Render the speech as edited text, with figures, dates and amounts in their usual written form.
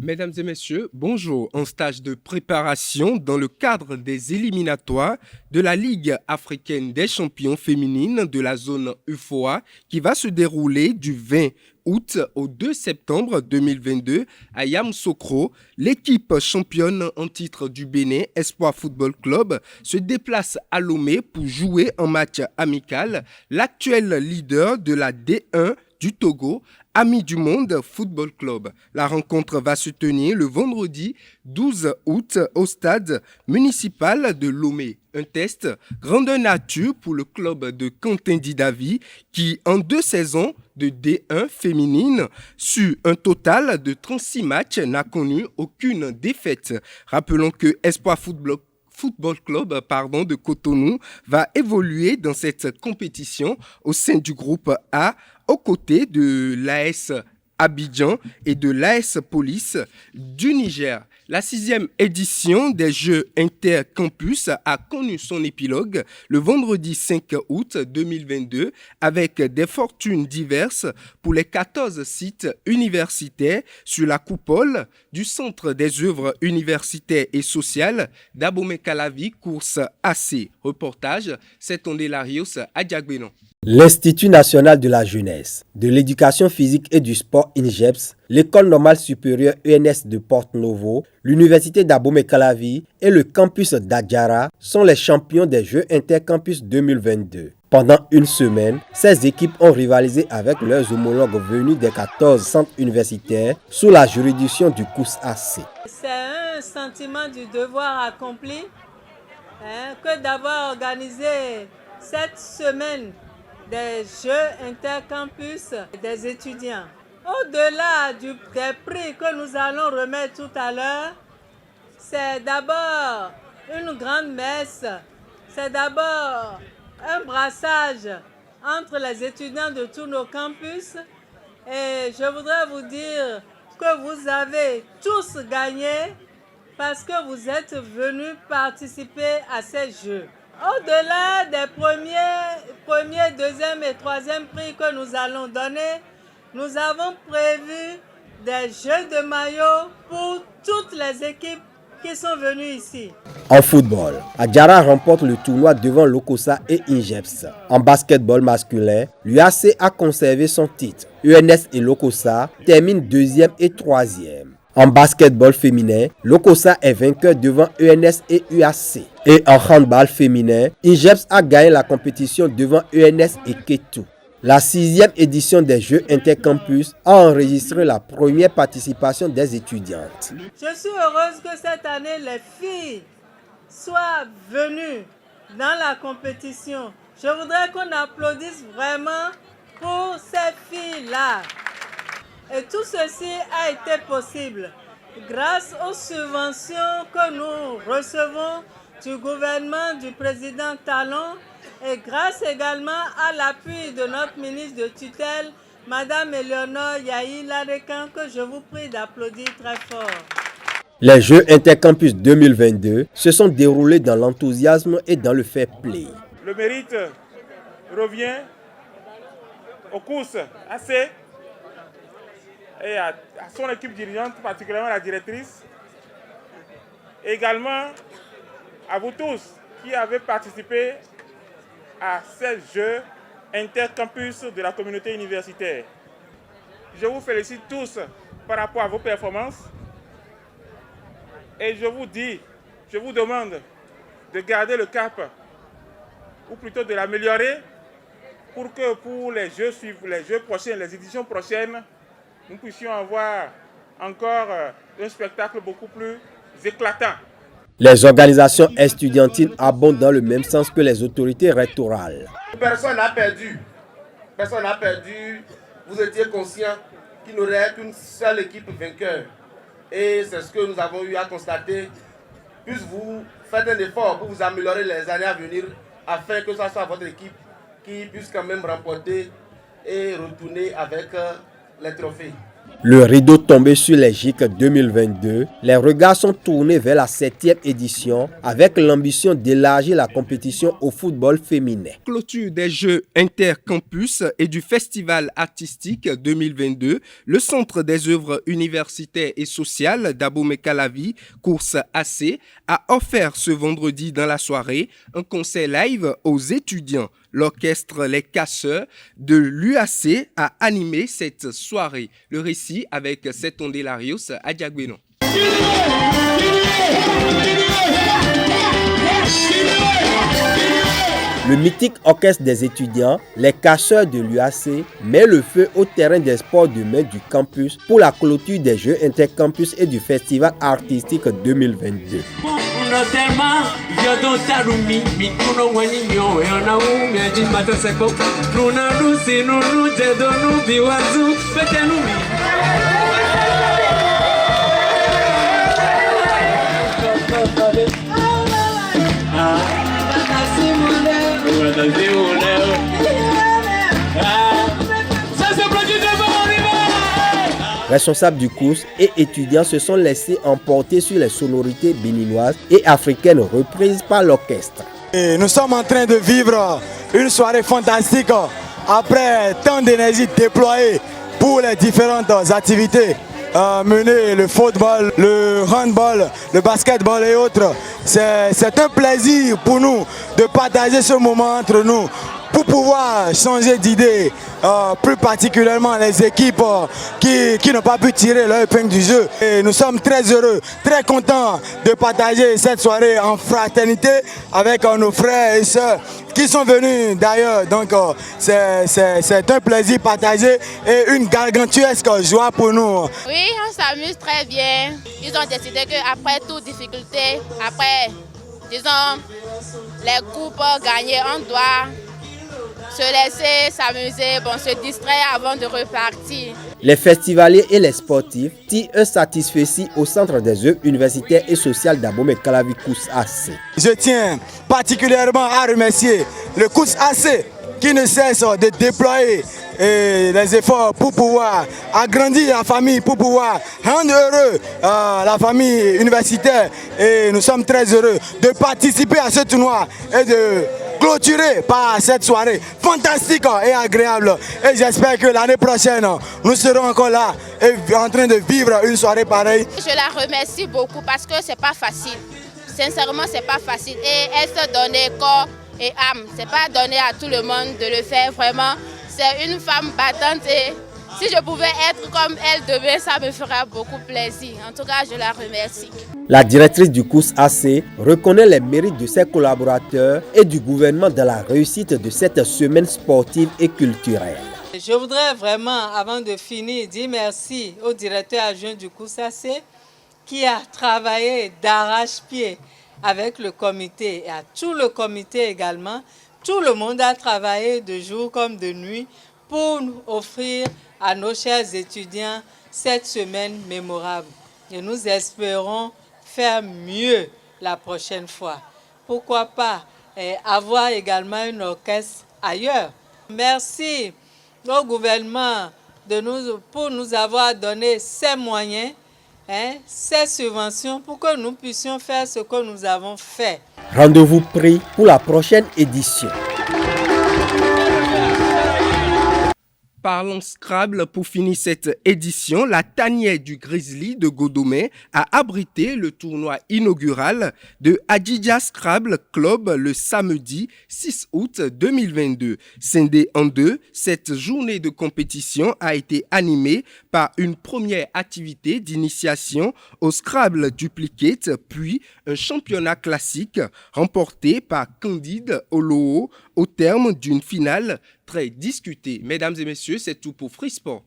Mesdames et messieurs, bonjour. En stage de préparation dans le cadre des éliminatoires de la Ligue africaine des champions féminines de la zone UFOA qui va se dérouler du 20 août au 2 septembre 2022 à Yamoussoukro, l'équipe championne en titre du Bénin, Espoir Football Club, se déplace à Lomé pour jouer un match amical l'actuel leader de la D1 du Togo, Amis du Monde Football Club. La rencontre va se tenir le vendredi 12 août au stade municipal de Lomé. Un test grandeur nature pour le club de Quentin Didavi qui, en 2 saisons de D1 féminine, sur un total de 36 matchs, n'a connu aucune défaite. Rappelons que Espoir Football Club de Cotonou va évoluer dans cette compétition au sein du groupe A aux côtés de l'AS Abidjan et de l'AS Police du Niger. La 6e édition des Jeux Intercampus a connu son épilogue le vendredi 5 août 2022 avec des fortunes diverses pour les 14 sites universitaires sur la coupole du Centre des œuvres universitaires et sociales d'Abomey-Calavi, course AC. Reportage, c'est Tondé Larios à Diagbénon. L'Institut national de la jeunesse, de l'éducation physique et du sport INJEPS, l'École normale supérieure ENS de Porto-Novo, l'Université d'Abomey-Calavi et le campus d'Adjara sont les champions des Jeux Intercampus 2022. Pendant une semaine, 16 équipes ont rivalisé avec leurs homologues venus des 14 centres universitaires sous la juridiction du COUS AC. C'est un sentiment du devoir accompli que d'avoir organisé cette semaine des Jeux Intercampus des étudiants. Au-delà des prix que nous allons remettre tout à l'heure, c'est d'abord une grande messe, c'est d'abord un brassage entre les étudiants de tous nos campus. Et je voudrais vous dire que vous avez tous gagné parce que vous êtes venus participer à ces Jeux. Au-delà des premiers, deuxième et troisième prix que nous allons donner, nous avons prévu des jeux de maillot pour toutes les équipes qui sont venues ici. En football, Adjara remporte le tournoi devant Lokossa et INJEPS. En basketball masculin, l'UAC a conservé son titre. UNS et Lokossa terminent 2e et 3e. En basketball féminin, Lokossa est vainqueur devant ENS et UAC. Et en handball féminin, INJEPS a gagné la compétition devant ENS et Ketou. La 6e édition des Jeux Intercampus a enregistré la première participation des étudiantes. Je suis heureuse que cette année, les filles soient venues dans la compétition. Je voudrais qu'on applaudisse vraiment pour ces filles-là. Et tout ceci a été possible grâce aux subventions que nous recevons du gouvernement du président Talon et grâce également à l'appui de notre ministre de tutelle, Madame Éléonore Yahi Ladekan, que je vous prie d'applaudir très fort. Les Jeux Intercampus 2022 se sont déroulés dans l'enthousiasme et dans le fair play. Le mérite revient au COUS AC et à son équipe dirigeante, particulièrement la directrice, et également à vous tous qui avez participé à ces Jeux Intercampus de la communauté universitaire. Je vous félicite tous par rapport à vos performances et je vous demande de garder le cap, ou plutôt de l'améliorer, pour que pour les Jeux suivants, les Jeux prochains, les éditions prochaines, nous puissions avoir encore un spectacle beaucoup plus éclatant. Les organisations estudiantines abondent dans le même sens que les autorités rectorales. Personne n'a perdu. Personne n'a perdu. Vous étiez conscient qu'il n'y aurait qu'une seule équipe vainqueur. Et c'est ce que nous avons eu à constater. Plus vous faites un effort pour vous améliorer les années à venir, afin que ce soit votre équipe qui puisse quand même remporter et retourner avec les trophées. Le rideau tombé sur les GIC 2022, les regards sont tournés vers la 7e édition avec l'ambition d'élargir la compétition au football féminin. Clôture des Jeux intercampus et du Festival artistique 2022, le Centre des œuvres universitaires et sociales d'Abomey-Calavi, Course AC, a offert ce vendredi dans la soirée un concert live aux étudiants. L'orchestre Les Casseurs de l'UAC a animé cette soirée. Le récit avec Setondelarios Adjagbenon. Le mythique orchestre des étudiants, les Casseurs de l'UAC, met le feu au terrain des sports de main du campus pour la clôture des Jeux intercampus et du Festival artistique 2022. Responsables du cours et étudiants se sont laissés emporter sur les sonorités béninoises et africaines reprises par l'orchestre. Nous sommes en train de vivre une soirée fantastique après tant d'énergie déployée pour les différentes activités menées, le football, le handball, le basketball et autres. C'est un plaisir pour nous de partager ce moment entre nous pour pouvoir changer d'idée, plus particulièrement les équipes qui n'ont pas pu tirer leur épingle du jeu. Et nous sommes très heureux, très contents de partager cette soirée en fraternité avec nos frères et sœurs qui sont venus d'ailleurs. Donc c'est un plaisir partagé et une gargantuesque joie pour nous. Oui, on s'amuse très bien. Ils ont décidé qu'après toute difficulté, après, disons, les coupes gagnées, on doit se laisser s'amuser, se distraire avant de repartir. Les festivaliers et les sportifs tirent un satisfecit au Centre des œuvres universitaires et sociales d'Abomey-Calavi Course AC. Je tiens particulièrement à remercier le Course AC qui ne cesse de déployer les efforts pour pouvoir agrandir la famille, pour pouvoir rendre heureux la famille universitaire. Et nous sommes très heureux de participer à ce tournoi et de clôturer par cette soirée fantastique et agréable. Et j'espère que l'année prochaine, nous serons encore là et en train de vivre une soirée pareille. Je la remercie beaucoup parce que c'est pas facile. Sincèrement, c'est pas facile. Et elle se donnait corps et âme. C'est pas donné à tout le monde de le faire vraiment. C'est une femme battante et si je pouvais être comme elle demain, ça me ferait beaucoup plaisir. En tout cas, je la remercie. La directrice du Course AC reconnaît les mérites de ses collaborateurs et du gouvernement dans la réussite de cette semaine sportive et culturelle. Je voudrais vraiment, avant de finir, dire merci au directeur adjoint du Course AC qui a travaillé d'arrache-pied avec le comité et à tout le comité également. Tout le monde a travaillé de jour comme de nuit pour nous offrir à nos chers étudiants cette semaine mémorable. Et nous espérons faire mieux la prochaine fois. Pourquoi pas avoir également une orchestre ailleurs. Merci au gouvernement pour nous avoir donné ces moyens, ces subventions pour que nous puissions faire ce que nous avons fait. Rendez-vous pris pour la prochaine édition. Parlons Scrabble pour finir cette édition. La tanière du Grizzly de Godomey a abrité le tournoi inaugural de Adjidja Scrabble Club le samedi 6 août 2022. Scindée en deux, cette journée de compétition a été animée par une première activité d'initiation au Scrabble Duplicate, puis un championnat classique remporté par Candide Oloo au terme d'une finale très discutée. Mesdames et messieurs, c'est tout pour Free Sport.